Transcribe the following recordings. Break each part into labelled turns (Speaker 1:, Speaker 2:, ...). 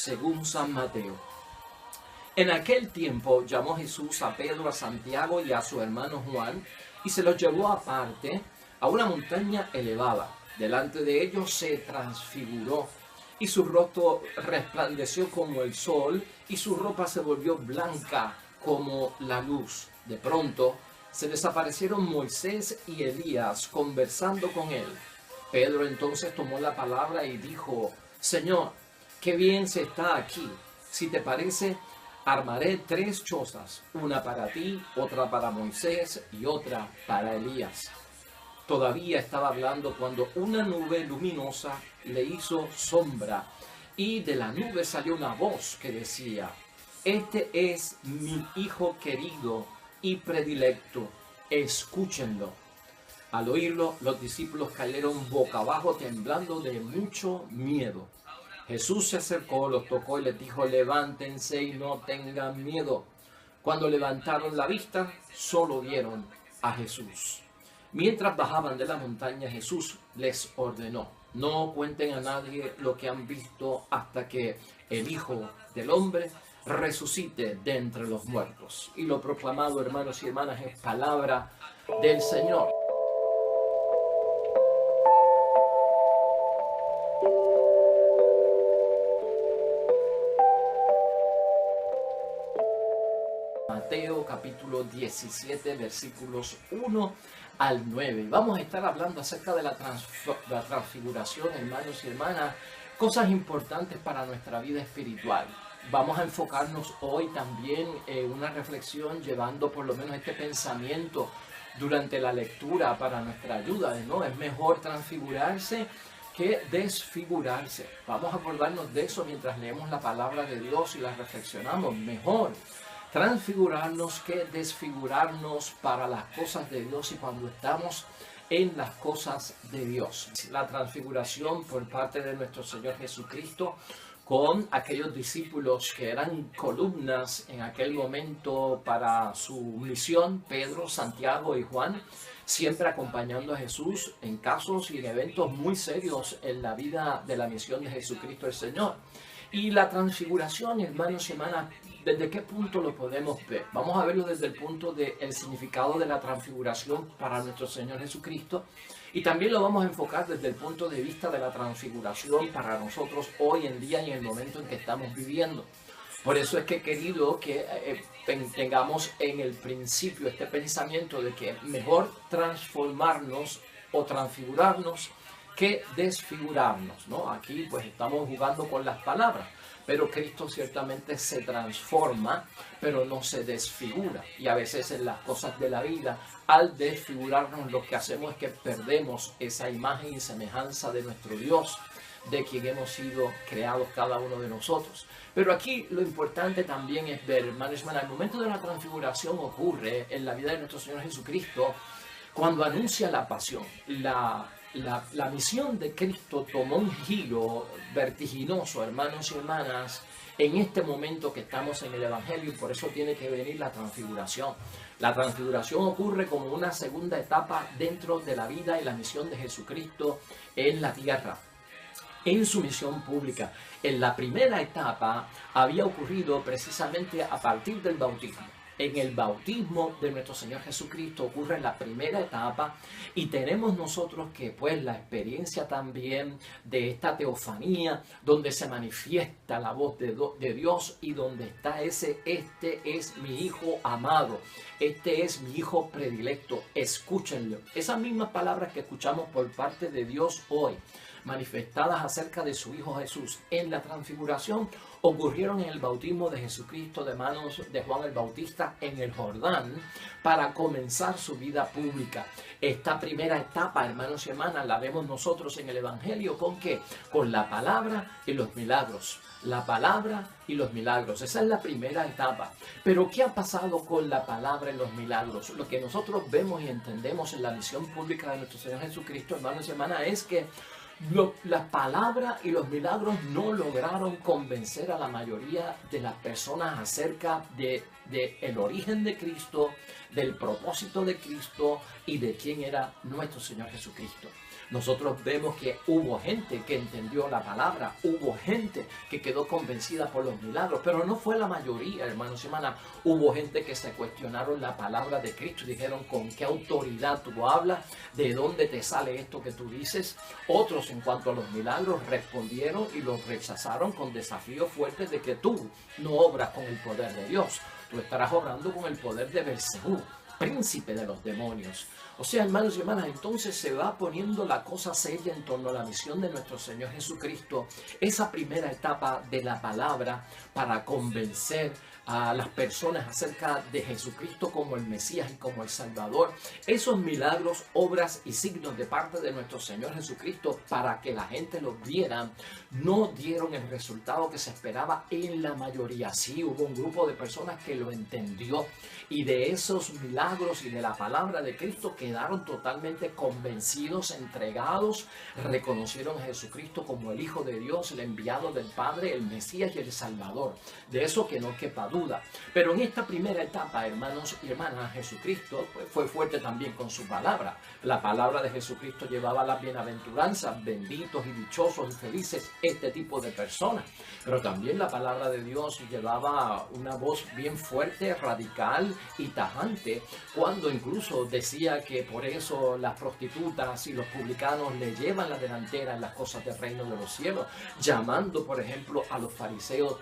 Speaker 1: según San Mateo. En aquel tiempo llamó Jesús a Pedro, a Santiago y a su hermano Juan, y se los llevó aparte a una montaña elevada. Delante de ellos se transfiguró, y su rostro resplandeció como el sol, y su ropa se volvió blanca como la luz. De pronto se desaparecieron Moisés y Elías conversando con él. Pedro entonces tomó la palabra y dijo: Señor, qué bien se está aquí. Si te parece, armaré 3 chozas, una para ti, otra para Moisés y otra para Elías. Todavía estaba hablando cuando una nube luminosa le hizo sombra, y de la nube salió una voz que decía: Este es mi Hijo querido y predilecto, escúchenlo. Al oírlo, los discípulos cayeron boca abajo temblando de mucho miedo. Jesús se acercó, los tocó y les dijo: levántense y no tengan miedo. Cuando levantaron la vista, solo vieron a Jesús. Mientras bajaban de la montaña, Jesús les ordenó: no cuenten a nadie lo que han visto hasta que el Hijo del Hombre resucite de entre los muertos. Y lo proclamado, hermanos y hermanas, es palabra del Señor. Mateo capítulo 17 versículos 1 al 9. Vamos a estar hablando acerca de la transfiguración, hermanos y hermanas, cosas importantes para nuestra vida espiritual. Vamos a enfocarnos hoy también en una reflexión llevando por lo menos este pensamiento durante la lectura para nuestra ayuda, ¿no? Es mejor transfigurarse que desfigurarse. Vamos a acordarnos de eso mientras leemos la palabra de Dios y la reflexionamos. Mejor transfigurarnos que desfigurarnos para las cosas de Dios y cuando estamos en las cosas de Dios. La transfiguración por parte de nuestro Señor Jesucristo con aquellos discípulos que eran columnas en aquel momento para su misión, Pedro, Santiago y Juan, siempre acompañando a Jesús en casos y en eventos muy serios en la vida de la misión de Jesucristo el Señor. Y la transfiguración, hermanos y hermanas, ¿desde qué punto lo podemos ver? Vamos a verlo desde el punto del significado de la transfiguración para nuestro Señor Jesucristo. Y también lo vamos a enfocar desde el punto de vista de la transfiguración para nosotros hoy en día y en el momento en que estamos viviendo. Por eso es que he querido que tengamos en el principio este pensamiento de que mejor transformarnos o transfigurarnos que desfigurarnos, ¿no? Aquí pues estamos jugando con las palabras, pero Cristo ciertamente se transforma, pero no se desfigura. Y a veces en las cosas de la vida, al desfigurarnos, lo que hacemos es que perdemos esa imagen y semejanza de nuestro Dios, de quien hemos sido creados cada uno de nosotros. Pero aquí lo importante también es ver, hermanos y hermanas, el momento de la transfiguración ocurre en la vida de nuestro Señor Jesucristo cuando anuncia la pasión. La misión de Cristo tomó un giro vertiginoso, hermanos y hermanas, en este momento que estamos en el Evangelio, y por eso tiene que venir la transfiguración. La transfiguración ocurre como una segunda etapa dentro de la vida y la misión de Jesucristo en la tierra, en su misión pública. En la primera etapa había ocurrido precisamente a partir del bautismo. En el bautismo de nuestro Señor Jesucristo ocurre la primera etapa y tenemos nosotros que pues la experiencia también de esta teofanía donde se manifiesta la voz de Dios y donde está este es mi Hijo amado, este es mi Hijo predilecto, escúchenlo. Esas mismas palabras que escuchamos por parte de Dios hoy, manifestadas acerca de su Hijo Jesús en la transfiguración, ocurrieron en el bautismo de Jesucristo de manos de Juan el Bautista en el Jordán para comenzar su vida pública. Esta primera etapa, hermanos y hermanas, la vemos nosotros en el Evangelio ¿con qué? Con la palabra y los milagros. La palabra y los milagros. Esa es la primera etapa. Pero ¿qué ha pasado con la palabra y los milagros? Lo que nosotros vemos y entendemos en la misión pública de nuestro Señor Jesucristo, hermanos y hermanas, es que la palabra y los milagros no lograron convencer a la mayoría de las personas acerca del origen de Cristo, del propósito de Cristo y de quién era nuestro Señor Jesucristo. Nosotros vemos que hubo gente que entendió la palabra, hubo gente que quedó convencida por los milagros, pero no fue la mayoría, hermanos y hermanas. Hubo gente que se cuestionaron la palabra de Cristo y dijeron: ¿con qué autoridad tú hablas? ¿De dónde te sale esto que tú dices? Otros, en cuanto a los milagros, respondieron y los rechazaron con desafíos fuertes de que tú no obras con el poder de Dios, tú estarás obrando con el poder de Belcebú, príncipe de los demonios. O sea, hermanos y hermanas, entonces se va poniendo la cosa seria en torno a la misión de nuestro Señor Jesucristo, esa primera etapa de la palabra para convencer a las personas acerca de Jesucristo como el Mesías y como el Salvador. Esos milagros, obras y signos de parte de nuestro Señor Jesucristo para que la gente los viera, no dieron el resultado que se esperaba en la mayoría. Sí, hubo un grupo de personas que lo entendió y de esos milagros y de la palabra de Cristo quedaron totalmente convencidos, entregados, reconocieron a Jesucristo como el Hijo de Dios, el enviado del Padre, el Mesías y el Salvador. De eso que no quepa duda. Pero en esta primera etapa, hermanos y hermanas, Jesucristo fue fuerte también con su palabra. La palabra de Jesucristo llevaba las bienaventuranzas, benditos y dichosos y felices este tipo de personas. Pero también la palabra de Dios llevaba una voz bien fuerte, radical y tajante, cuando incluso decía que por eso las prostitutas y los publicanos le llevan la delantera en las cosas del reino de los cielos, llamando, por ejemplo, a los fariseos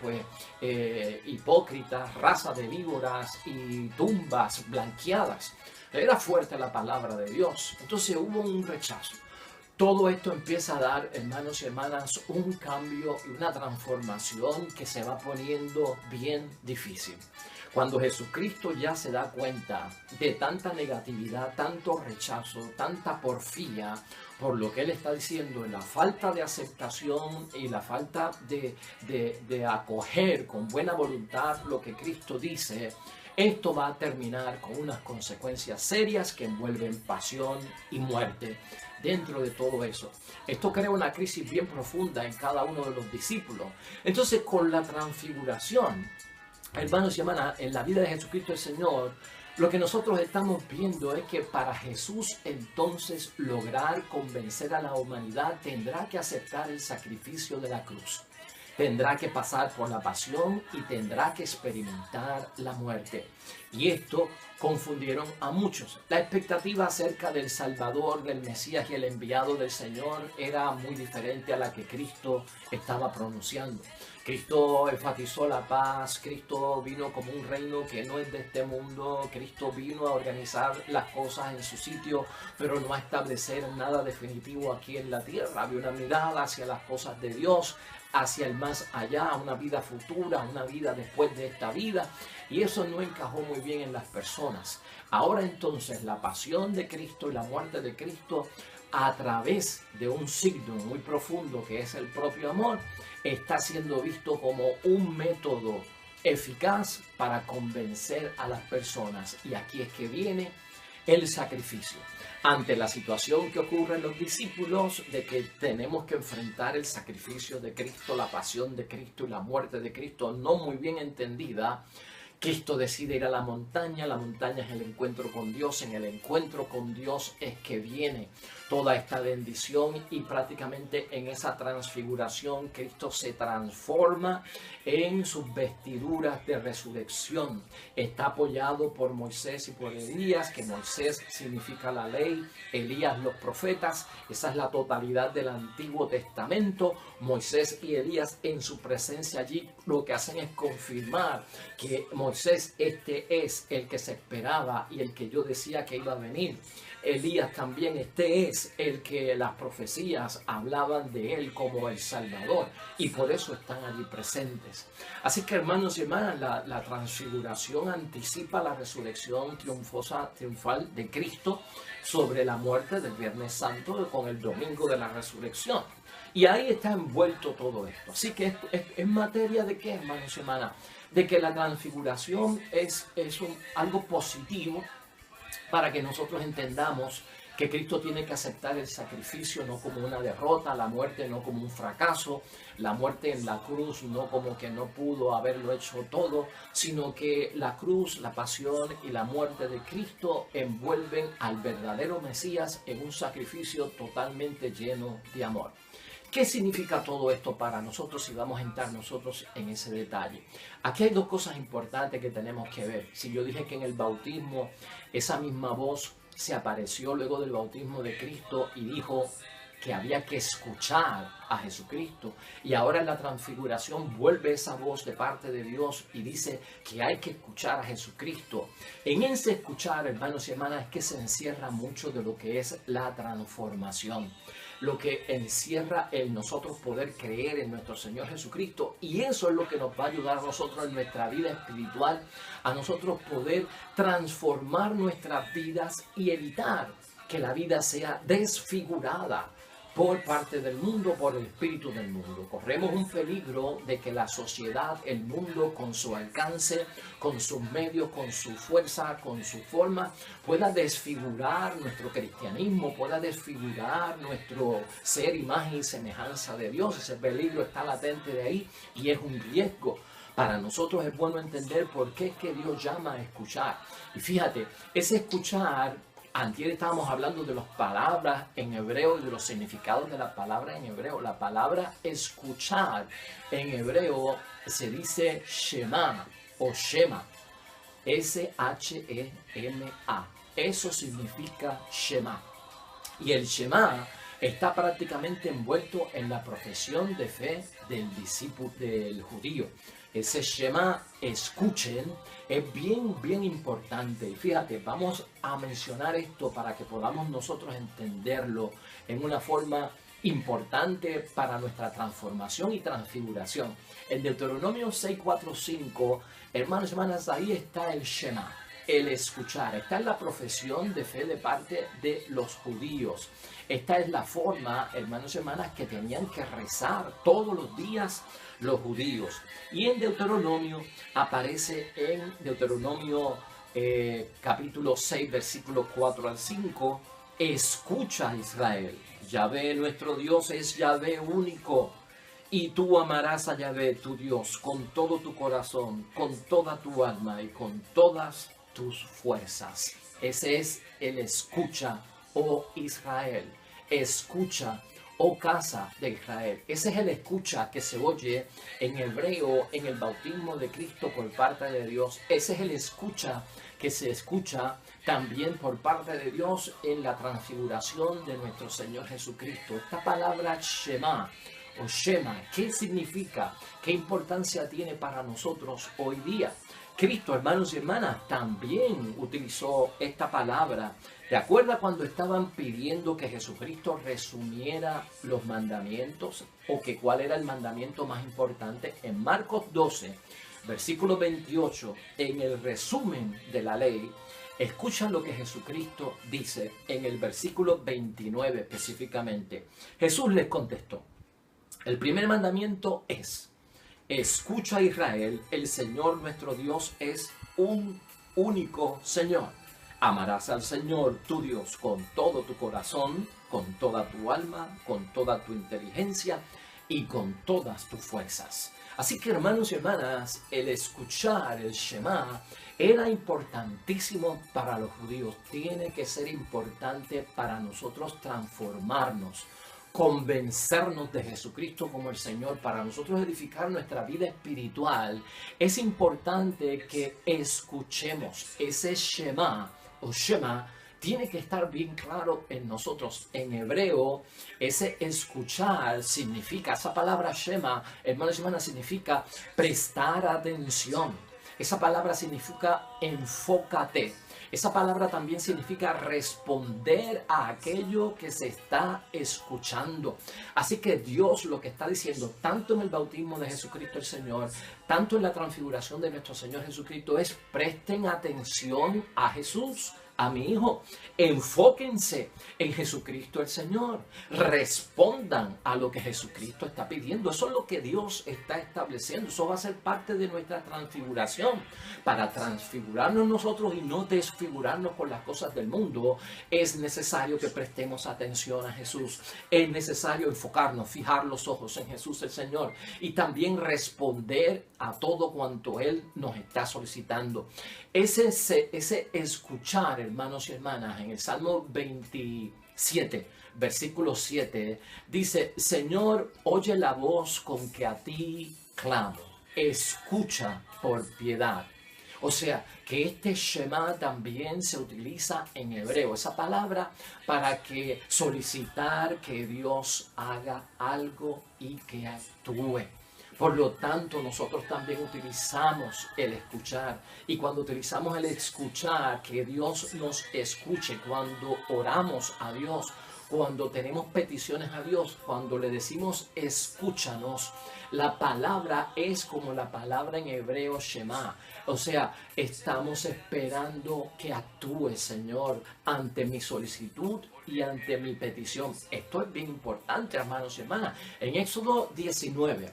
Speaker 1: hipócritas, raza de víboras y tumbas blanqueadas. Era fuerte la palabra de Dios. Entonces hubo un rechazo. Todo esto empieza a dar, hermanos y hermanas, un cambio y una transformación que se va poniendo bien difícil. Cuando Jesucristo ya se da cuenta de tanta negatividad, tanto rechazo, tanta porfía por lo que Él está diciendo, la falta de aceptación y la falta de acoger con buena voluntad lo que Cristo dice, esto va a terminar con unas consecuencias serias que envuelven pasión y muerte. Dentro de todo eso, esto crea una crisis bien profunda en cada uno de los discípulos. Entonces, con la transfiguración, hermanos y hermanas, en la vida de Jesucristo el Señor, lo que nosotros estamos viendo es que para Jesús entonces lograr convencer a la humanidad tendrá que aceptar el sacrificio de la cruz. Tendrá que pasar por la pasión y tendrá que experimentar la muerte. Y esto confundieron a muchos. La expectativa acerca del Salvador, del Mesías y el enviado del Señor era muy diferente a la que Cristo estaba pronunciando. Cristo enfatizó la paz, Cristo vino como un reino que no es de este mundo, Cristo vino a organizar las cosas en su sitio, pero no a establecer nada definitivo aquí en la tierra. Había una mirada hacia las cosas de Dios, hacia el más allá, una vida futura, una vida después de esta vida, y eso no encajó muy bien en las personas. Ahora entonces la pasión de Cristo y la muerte de Cristo, a través de un signo muy profundo que es el propio amor, está siendo visto como un método eficaz para convencer a las personas. Y aquí es que viene el sacrificio. Ante la situación que ocurre en los discípulos de que tenemos que enfrentar el sacrificio de Cristo, la pasión de Cristo y la muerte de Cristo no muy bien entendida, Cristo decide ir a la montaña es el encuentro con Dios, en el encuentro con Dios es que viene toda esta bendición y prácticamente en esa transfiguración Cristo se transforma en sus vestiduras de resurrección. Está apoyado por Moisés y por Elías, que Moisés significa la ley, Elías los profetas, esa es la totalidad del Antiguo Testamento. Moisés y Elías en su presencia allí lo que hacen es confirmar que Moisés es el que se esperaba y el que yo decía que iba a venir. Elías también es el que las profecías hablaban de él como el Salvador y por eso están allí presentes. Así que hermanos y hermanas, la transfiguración anticipa la resurrección triunfal de Cristo sobre la muerte del Viernes Santo con el domingo de la resurrección. Y ahí está envuelto todo esto. Así que es materia de qué, hermanos y hermanas, de que la transfiguración es algo positivo para que nosotros entendamos que Cristo tiene que aceptar el sacrificio no como una derrota, la muerte no como un fracaso, la muerte en la cruz no como que no pudo haberlo hecho todo, sino que la cruz, la pasión y la muerte de Cristo envuelven al verdadero Mesías en un sacrificio totalmente lleno de amor. ¿Qué significa todo esto para nosotros? Y vamos a entrar nosotros en ese detalle. Aquí hay dos cosas importantes que tenemos que ver. Si yo dije que en el bautismo esa misma voz se apareció luego del bautismo de Cristo y dijo que había que escuchar a Jesucristo, y ahora en la transfiguración vuelve esa voz de parte de Dios y dice que hay que escuchar a Jesucristo. En ese escuchar, hermanos y hermanas, es que se encierra mucho de lo que es la transformación, lo que encierra en nosotros poder creer en nuestro Señor Jesucristo, y eso es lo que nos va a ayudar a nosotros en nuestra vida espiritual, a nosotros poder transformar nuestras vidas y evitar que la vida sea desfigurada por parte del mundo, por el espíritu del mundo. Corremos un peligro de que la sociedad, el mundo, con su alcance, con sus medios, con su fuerza, con su forma, pueda desfigurar nuestro cristianismo, pueda desfigurar nuestro ser, imagen y semejanza de Dios. Ese peligro está latente de ahí y es un riesgo. Para nosotros es bueno entender por qué es que Dios llama a escuchar. Y fíjate, ese escuchar, antier estábamos hablando de las palabras en hebreo y de los significados de la palabra en hebreo. La palabra escuchar en hebreo se dice Shema o Shema. S-H-E-M-A. Eso significa Shema. Y el Shema está prácticamente envuelto en la profesión de fe del discípulo, del judío. Ese Shema, escuchen, es bien importante. Y fíjate, vamos a mencionar esto para que podamos nosotros entenderlo en una forma importante para nuestra transformación y transfiguración. En Deuteronomio 6:4-5, hermanos y hermanas, ahí está el Shema, el escuchar. Está en la profesión de fe de parte de los judíos. Esta es la forma, hermanos y hermanas, que tenían que rezar todos los días los judíos. Y en Deuteronomio aparece en Deuteronomio capítulo 6, versículos 4-5, escucha Israel, Yahvé nuestro Dios es Yahvé único, y tú amarás a Yahvé tu Dios con todo tu corazón, con toda tu alma y con todas tus fuerzas. Ese es el escucha, oh Israel. Escucha, oh casa de Israel. Ese es el escucha que se oye en hebreo en el bautismo de Cristo por parte de Dios. Ese es el escucha que se escucha también por parte de Dios en la transfiguración de nuestro Señor Jesucristo. Esta palabra Shema o Shema, ¿qué significa? ¿Qué importancia tiene para nosotros hoy día? Cristo, hermanos y hermanas, también utilizó esta palabra. ¿Te acuerdas cuando estaban pidiendo que Jesucristo resumiera los mandamientos? ¿O que cuál era el mandamiento más importante? En Marcos 12, versículo 28, en el resumen de la ley, escuchan lo que Jesucristo dice en el versículo 29 específicamente. Jesús les contestó, el primer mandamiento es: escucha Israel, el Señor nuestro Dios es un único Señor. Amarás al Señor tu Dios con todo tu corazón, con toda tu alma, con toda tu inteligencia y con todas tus fuerzas. Así que, hermanos y hermanas, el escuchar el Shema era importantísimo para los judíos. Tiene que ser importante para nosotros transformarnos, convencernos de Jesucristo como el Señor. Para nosotros edificar nuestra vida espiritual es importante que escuchemos ese Shema o Shema. Tiene que estar bien claro en nosotros. En hebreo, ese escuchar significa, esa palabra Shema, hermanos y hermanas, significa prestar atención. Esa palabra significa enfócate. Esa palabra también significa responder a aquello que se está escuchando. Así que Dios lo que está diciendo, tanto en el bautismo de Jesucristo el Señor, tanto en la transfiguración de nuestro Señor Jesucristo, es presten atención a Jesús. a mi hijo. Enfóquense en Jesucristo el Señor. Respondan a lo que Jesucristo está pidiendo. Eso es lo que Dios está estableciendo. Eso va a ser parte de nuestra transfiguración. Para transfigurarnos nosotros y no desfigurarnos con las cosas del mundo, es necesario que prestemos atención a Jesús. Es necesario enfocarnos, fijar los ojos en Jesús el Señor y también responder a todo cuanto Él nos está solicitando. Ese escuchar, hermanos y hermanas, en el Salmo 27, versículo 7, dice: Señor, oye la voz con que a ti clamo, escucha por piedad. O sea, que este Shema también se utiliza en hebreo, esa palabra, para que solicitar que Dios haga algo y que actúe. Por lo tanto, nosotros también utilizamos el escuchar. Y cuando utilizamos el escuchar, que Dios nos escuche, cuando oramos a Dios, cuando tenemos peticiones a Dios, cuando le decimos escúchanos, la palabra es como la palabra en hebreo Shema. O sea, estamos esperando que actúe, Señor, ante mi solicitud y ante mi petición. Esto es bien importante, hermanos y hermanas. En Éxodo 19,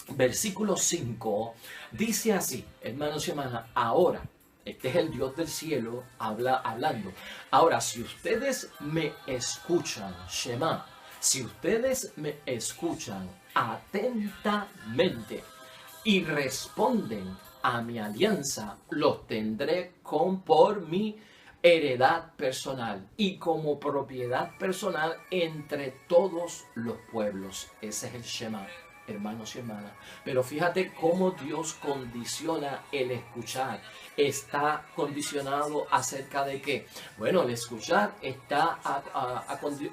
Speaker 1: versículo 5, dice así, hermanos y hermanas: ahora, este es el Dios del cielo hablando. Ahora, si ustedes me escuchan, Shema, si ustedes me escuchan atentamente y responden a mi alianza, los tendré por mi heredad personal y como propiedad personal entre todos los pueblos. Ese es el Shema, hermanos y hermanas. Pero fíjate cómo Dios condiciona el escuchar. Está condicionado acerca de qué. Bueno, el escuchar está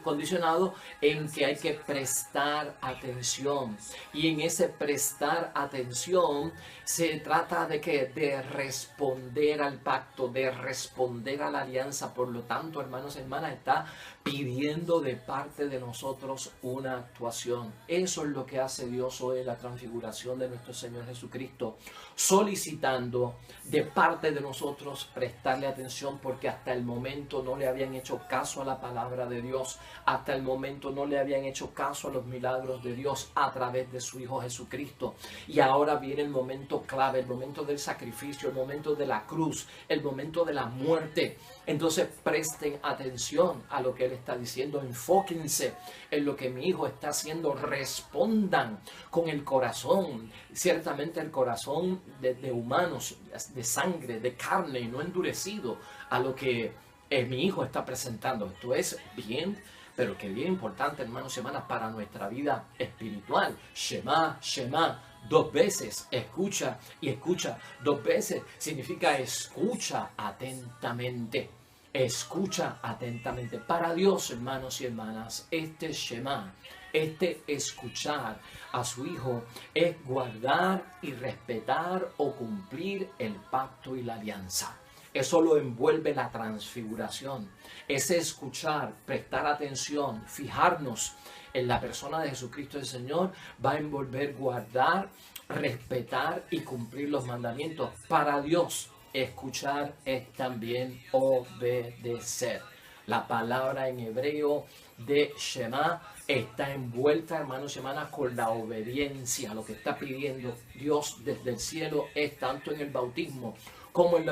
Speaker 1: condicionado en que hay que prestar atención. Y en ese prestar atención se trata de qué, de responder al pacto, de responder a la alianza. Por lo tanto, hermanos y hermanas, está pidiendo de parte de nosotros una actuación. Eso es lo que hace Dios hoy en la transfiguración de nuestro Señor Jesucristo, solicitando de parte de nosotros prestarle atención, porque hasta el momento no le habían hecho caso a la palabra de Dios, hasta el momento no le habían hecho caso a los milagros de Dios a través de su Hijo Jesucristo. Y ahora viene el momento clave, el momento del sacrificio, el momento de la cruz, el momento de la muerte. Entonces presten atención a lo que Él está diciendo, enfóquense en lo que mi Hijo está haciendo, respondan con el corazón, ciertamente el corazón de humanos, de sangre, de carne y no endurecido a lo que mi Hijo está presentando. Esto es bien, pero que bien importante, hermanos y hermanas, para nuestra vida espiritual. Shema, Shema, 2 veces, escucha y escucha 2 veces, significa escucha atentamente. Escucha atentamente. Para Dios, hermanos y hermanas, este Shema, este escuchar a su Hijo, es guardar y respetar o cumplir el pacto y la alianza. Eso lo envuelve la transfiguración. Ese escuchar, prestar atención, fijarnos en la persona de Jesucristo el Señor, va a envolver guardar, respetar y cumplir los mandamientos. Para Dios, escuchar es también obedecer. La palabra en hebreo de Shema está envuelta, hermanos y hermanas, con la obediencia. Lo que está pidiendo Dios desde el cielo es, tanto en el bautismo como en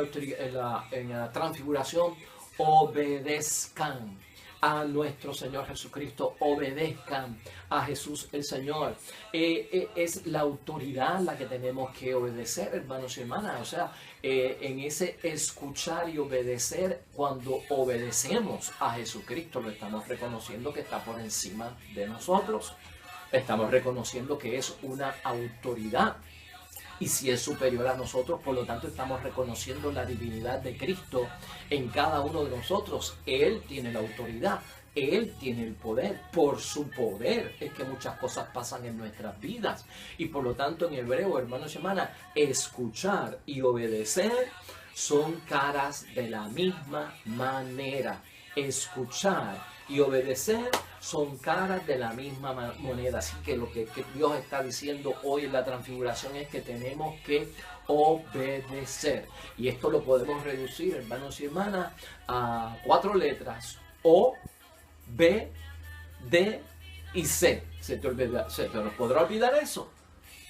Speaker 1: la transfiguración: obedezcan a nuestro Señor Jesucristo, obedezcan a Jesús el Señor. Es la autoridad la que tenemos que obedecer, hermanos y hermanas. O sea, en ese escuchar y obedecer, cuando obedecemos a Jesucristo, lo estamos reconociendo que está por encima de nosotros. Estamos reconociendo que es una autoridad. Y si es superior a nosotros, por lo tanto estamos reconociendo la divinidad de Cristo en cada uno de nosotros. Él tiene la autoridad, Él tiene el poder. Por su poder es que muchas cosas pasan en nuestras vidas. Y por lo tanto, en hebreo, hermanos y hermanas, escuchar y obedecer son caras de la misma manera. Escuchar y obedecer son caras de la misma moneda. Así que lo que Dios está diciendo hoy en la transfiguración es que tenemos que obedecer. Y esto lo podemos reducir, hermanos y hermanas, a 4 letras: O, B, D y C. ¿Se te podrá olvidar eso?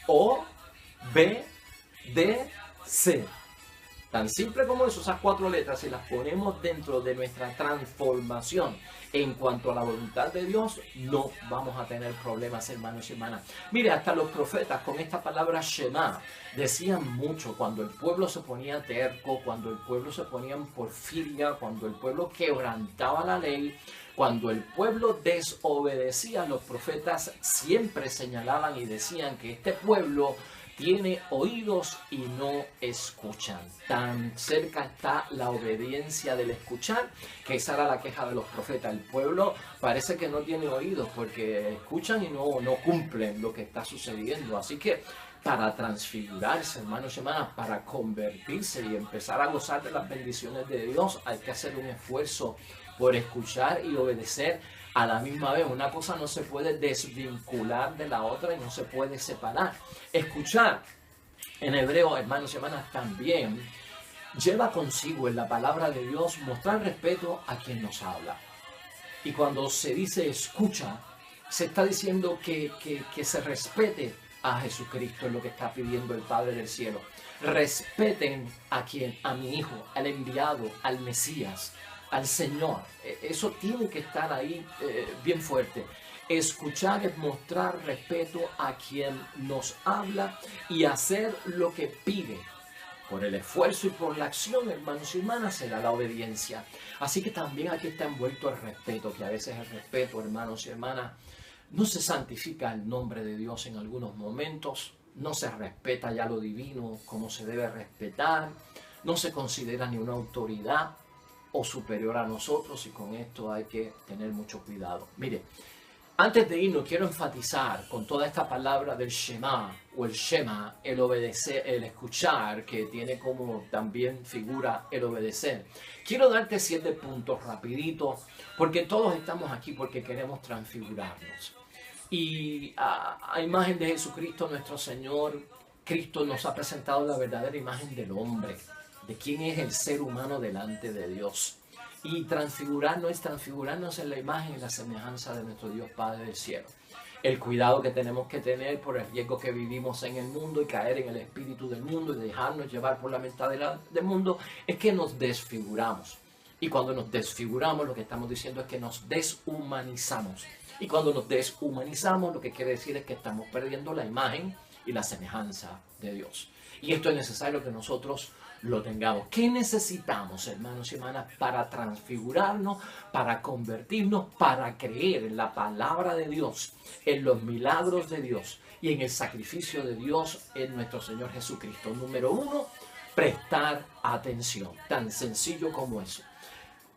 Speaker 1: O, B, D, C. Tan simple como eso, esas 4 letras, si las ponemos dentro de nuestra transformación en cuanto a la voluntad de Dios, no vamos a tener problemas, hermanos y hermanas. Mire, hasta los profetas con esta palabra Shema decían mucho cuando el pueblo se ponía terco, cuando el pueblo se ponía en porfiria, cuando el pueblo quebrantaba la ley, cuando el pueblo desobedecía. Los profetas siempre señalaban y decían que este pueblo tiene oídos y no escuchan. Tan cerca está la obediencia del escuchar, que esa era la queja de los profetas. El pueblo parece que no tiene oídos porque escuchan y no cumplen lo que está sucediendo. Así que para transfigurarse, hermanos y hermanas, para convertirse y empezar a gozar de las bendiciones de Dios, hay que hacer un esfuerzo por escuchar y obedecer a la misma vez. Una cosa no se puede desvincular de la otra y no se puede separar. Escuchar en hebreo, hermanos y hermanas, también lleva consigo en la palabra de Dios mostrar respeto a quien nos habla. Y cuando se dice escucha, se está diciendo que se respete a Jesucristo, es lo que está pidiendo el Padre del cielo. Respeten a mi Hijo, al enviado, al Mesías, al Señor. Eso tiene que estar ahí bien fuerte. Escuchar es mostrar respeto a quien nos habla y hacer lo que pide. Por el esfuerzo y por la acción, hermanos y hermanas, será la obediencia. Así que también aquí está envuelto el respeto, que a veces el respeto, hermanos y hermanas, no se santifica el nombre de Dios en algunos momentos, no se respeta ya lo divino como se debe respetar, no se considera ni una autoridad o superior a nosotros, y con esto hay que tener mucho cuidado. Mire, antes de irnos quiero enfatizar con toda esta palabra del Shema o el Shema, el obedecer, el escuchar, que tiene como también figura el obedecer. Quiero darte 7 puntos rapidito, porque todos estamos aquí porque queremos transfigurarnos. Y a imagen de Jesucristo nuestro Señor, Cristo nos ha presentado la verdadera imagen del hombre, de quién es el ser humano delante de Dios. Y transfigurarnos en la imagen y la semejanza de nuestro Dios Padre del cielo. El cuidado que tenemos que tener por el riesgo que vivimos en el mundo y caer en el espíritu del mundo y dejarnos llevar por la mentalidad del mundo es que nos desfiguramos. Y cuando nos desfiguramos, lo que estamos diciendo es que nos deshumanizamos. Y cuando nos deshumanizamos, lo que quiere decir es que estamos perdiendo la imagen y la semejanza de Dios. Y esto es necesario que nosotros lo tengamos. ¿Qué necesitamos, hermanos y hermanas, para transfigurarnos, para convertirnos, para creer en la palabra de Dios, en los milagros de Dios y en el sacrificio de Dios en nuestro Señor Jesucristo? Número 1, prestar atención. Tan sencillo como eso.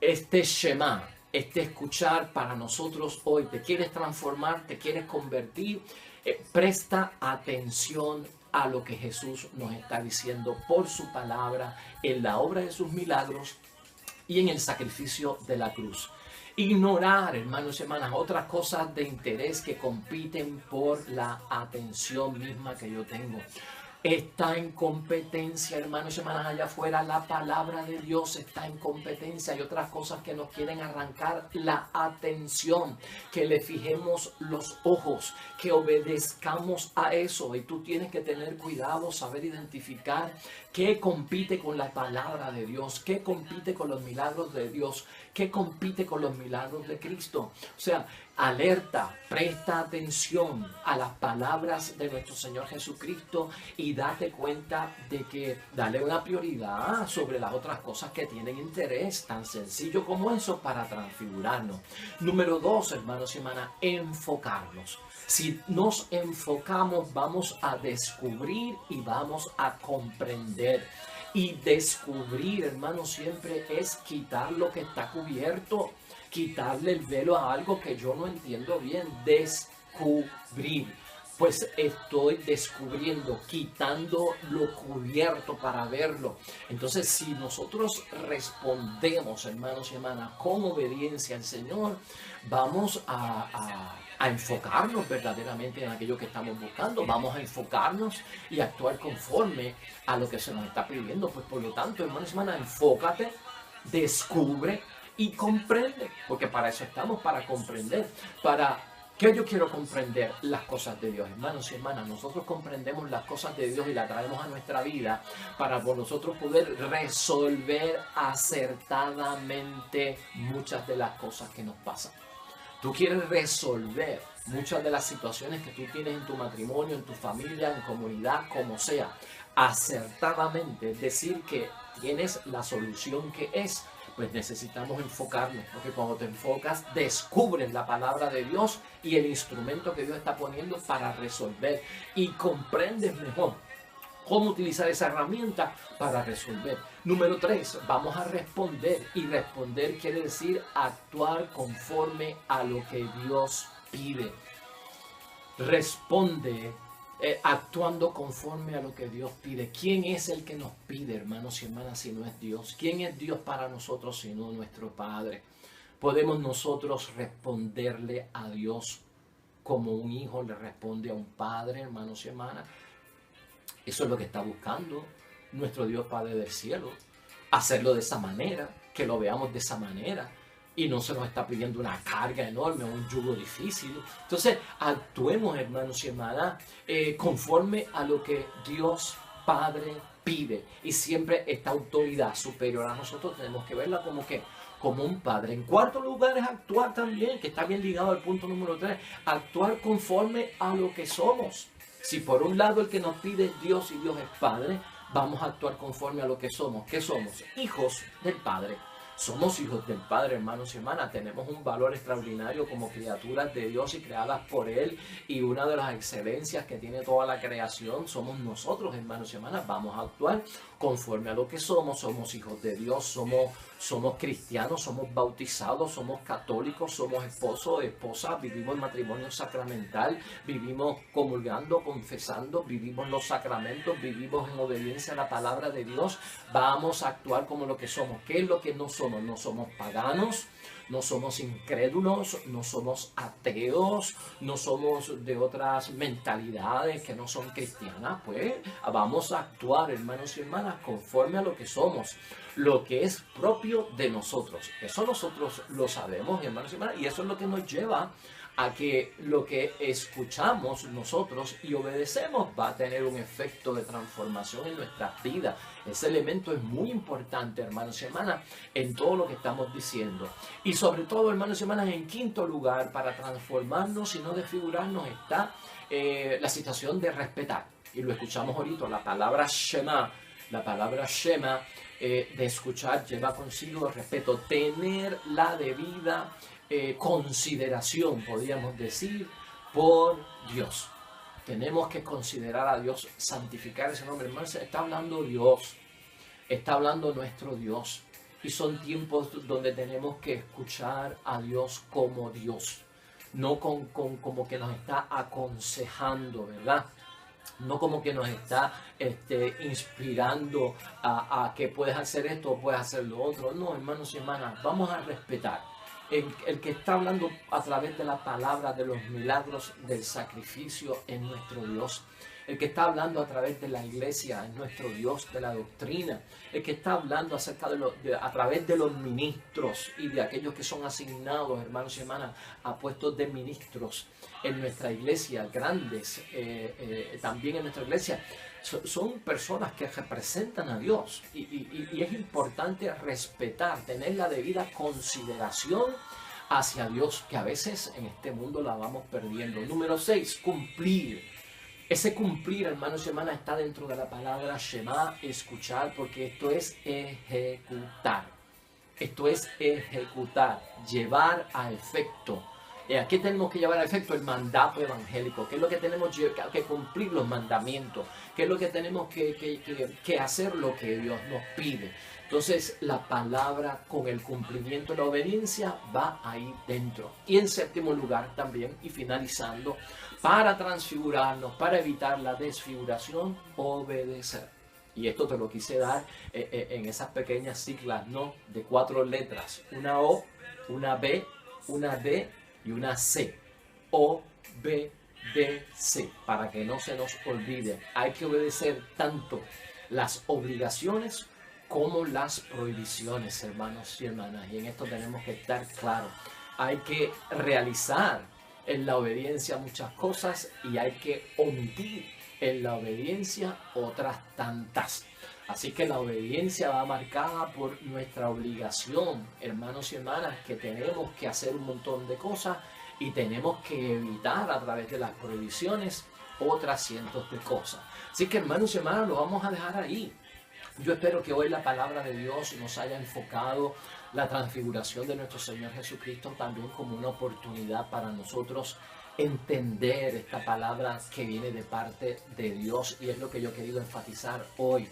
Speaker 1: Este Shema, este escuchar para nosotros hoy, te quieres transformar, te quieres convertir, presta atención a lo que Jesús nos está diciendo por su palabra, en la obra de sus milagros y en el sacrificio de la cruz. Ignorar, hermanos y hermanas, otras cosas de interés que compiten por la atención misma que yo tengo. Está en competencia, hermanos y hermanas, allá afuera. La palabra de Dios está en competencia. Hay otras cosas que nos quieren arrancar la atención, que le fijemos los ojos, que obedezcamos a eso. Y tú tienes que tener cuidado, saber identificar qué compite con la palabra de Dios, qué compite con los milagros de Dios, qué compite con los milagros de Cristo. O sea, alerta, presta atención a las palabras de nuestro Señor Jesucristo y date cuenta de que dale una prioridad sobre las otras cosas que tienen interés, tan sencillo como eso, para transfigurarnos. Número 2, hermanos y hermanas, enfocarnos. Si nos enfocamos, vamos a descubrir y vamos a comprender. Y descubrir, hermanos, siempre es quitar lo que está cubierto, quitarle el velo a algo que yo no entiendo bien. Descubrir. Pues estoy descubriendo, quitando lo cubierto para verlo. Entonces, si nosotros respondemos, hermanos y hermanas, con obediencia al Señor, vamos a enfocarnos verdaderamente en aquello que estamos buscando, vamos a enfocarnos y actuar conforme a lo que se nos está pidiendo. Pues por lo tanto, hermanos y hermanas, enfócate, descubre y comprende, porque para eso estamos, para comprender, para... ¿Qué yo quiero comprender? Las cosas de Dios, hermanos y hermanas. Nosotros comprendemos las cosas de Dios y las traemos a nuestra vida para por nosotros poder resolver acertadamente muchas de las cosas que nos pasan. Tú quieres resolver muchas de las situaciones que tú tienes en tu matrimonio, en tu familia, en comunidad, como sea, acertadamente, es decir, que tienes la solución que es. Pues necesitamos enfocarnos, porque cuando te enfocas, descubres la palabra de Dios y el instrumento que Dios está poniendo para resolver y comprendes mejor cómo utilizar esa herramienta para resolver. Número 3, vamos a responder, y responder quiere decir actuar conforme a lo que Dios pide. Responde actuando conforme a lo que Dios pide. ¿Quién es el que nos pide, hermanos y hermanas, si no es Dios? ¿Quién es Dios para nosotros si no nuestro Padre? ¿Podemos nosotros responderle a Dios como un hijo le responde a un padre, hermanos y hermanas? Eso es lo que está buscando nuestro Dios Padre del cielo. Hacerlo de esa manera, que lo veamos de esa manera. Y no se nos está pidiendo una carga enorme, un yugo difícil. Entonces, actuemos, hermanos y hermanas, conforme a lo que Dios Padre pide. Y siempre esta autoridad superior a nosotros tenemos que verla como un padre. En cuarto lugar es actuar también, que está bien ligado al punto número 3, actuar conforme a lo que somos. Si por un lado el que nos pide es Dios y Dios es Padre, vamos a actuar conforme a lo que somos. ¿Qué somos? Hijos del Padre. Somos hijos del Padre, hermanos y hermanas. Tenemos un valor extraordinario como criaturas de Dios y creadas por Él. Y una de las excelencias que tiene toda la creación somos nosotros, hermanos y hermanas. Vamos a actuar conforme a lo que somos. Somos hijos de Dios, somos cristianos, somos bautizados, somos católicos, somos esposos, esposas, vivimos matrimonio sacramental, vivimos comulgando, confesando, vivimos los sacramentos, vivimos en obediencia a la palabra de Dios. Vamos a actuar como lo que somos. ¿Qué es lo que no somos? No somos paganos, no somos incrédulos, no somos ateos, no somos de otras mentalidades que no son cristianas. Pues vamos a actuar, hermanos y hermanas, conforme a lo que somos, lo que es propio de nosotros. Eso nosotros lo sabemos, hermanos y hermanas, y eso es lo que nos lleva a que lo que escuchamos nosotros y obedecemos va a tener un efecto de transformación en nuestras vidas. Ese elemento es muy importante, hermanos y hermanas, en todo lo que estamos diciendo. Y sobre todo, hermanos y hermanas, en quinto lugar, para transformarnos y no desfigurarnos, está la situación de respetar. Y lo escuchamos ahorita, la palabra Shema. La palabra Shema de escuchar lleva consigo el respeto, tener la debida consideración, podríamos decir, por Dios. Tenemos que considerar a Dios, santificar ese nombre. Hermano, está hablando Dios, está hablando nuestro Dios. Y son tiempos donde tenemos que escuchar a Dios como Dios, no como que nos está aconsejando, ¿verdad? No como que nos está inspirando a que puedes hacer esto o puedes hacer lo otro. No, hermanos y hermanas, vamos a respetar. El que está hablando a través de la palabra, de los milagros, del sacrificio, es nuestro Dios. El que está hablando a través de la iglesia es nuestro Dios, de la doctrina. El que está hablando acerca a través de los ministros y de aquellos que son asignados, hermanos y hermanas, a puestos de ministros en nuestra iglesia, grandes, también en nuestra iglesia, son personas que representan a Dios. Y es importante respetar, tener la debida consideración hacia Dios, que a veces en este mundo la vamos perdiendo. Número 6, cumplir. Ese cumplir, hermanos y hermanas, está dentro de la palabra Shema, escuchar, porque esto es ejecutar. Esto es ejecutar, llevar a efecto. ¿A qué tenemos que llevar a efecto? El mandato evangélico. ¿Qué es lo que tenemos que cumplir? Los mandamientos. ¿Qué es lo que tenemos que hacer? Lo que Dios nos pide. Entonces, la palabra con el cumplimiento, la obediencia va ahí dentro. Y en séptimo lugar también, y finalizando, para transfigurarnos, para evitar la desfiguración, obedecer. Y esto te lo quise dar en esas pequeñas siglas, ¿no? De 4 letras. Una O, una B una D y una C. OBDC, para que no se nos olvide. Hay que obedecer tanto las obligaciones como las prohibiciones, hermanos y hermanas. Y en esto tenemos que estar claros. Hay que realizar en la obediencia muchas cosas y hay que omitir en la obediencia otras tantas. Así que la obediencia va marcada por nuestra obligación, hermanos y hermanas, que tenemos que hacer un montón de cosas y tenemos que evitar a través de las prohibiciones otras cientos de cosas. Así que, hermanos y hermanas, lo vamos a dejar ahí. Yo espero que hoy la palabra de Dios nos haya enfocado la transfiguración de nuestro Señor Jesucristo también como una oportunidad para nosotros entender esta palabra que viene de parte de Dios, y es lo que yo he querido enfatizar hoy.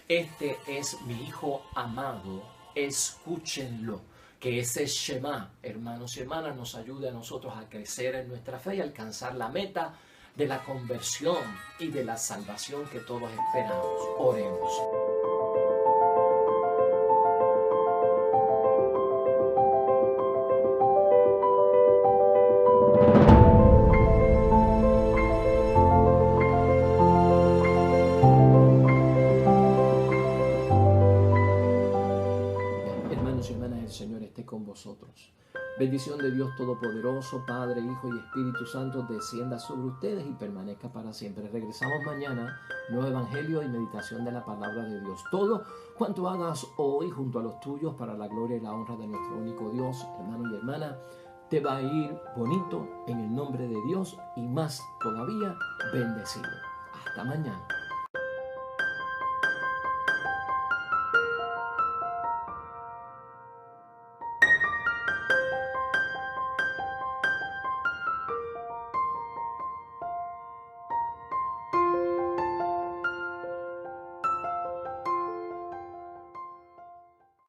Speaker 1: Este es mi Hijo amado, escúchenlo. Que ese Shema, hermanos y hermanas, nos ayude a nosotros a crecer en nuestra fe y alcanzar la meta de la conversión y de la salvación que todos esperamos. Oremos. Hermanos y hermanas, el Señor esté con vosotros. Bendición de Dios Todopoderoso, Padre, Hijo y Espíritu Santo, descienda sobre ustedes y permanezca para siempre. Regresamos mañana, nuevo evangelio y meditación de la palabra de Dios. Todo cuanto hagas hoy junto a los tuyos para la gloria y la honra de nuestro único Dios, hermano y hermana, te va a ir bonito en el nombre de Dios y más todavía bendecido. Hasta mañana.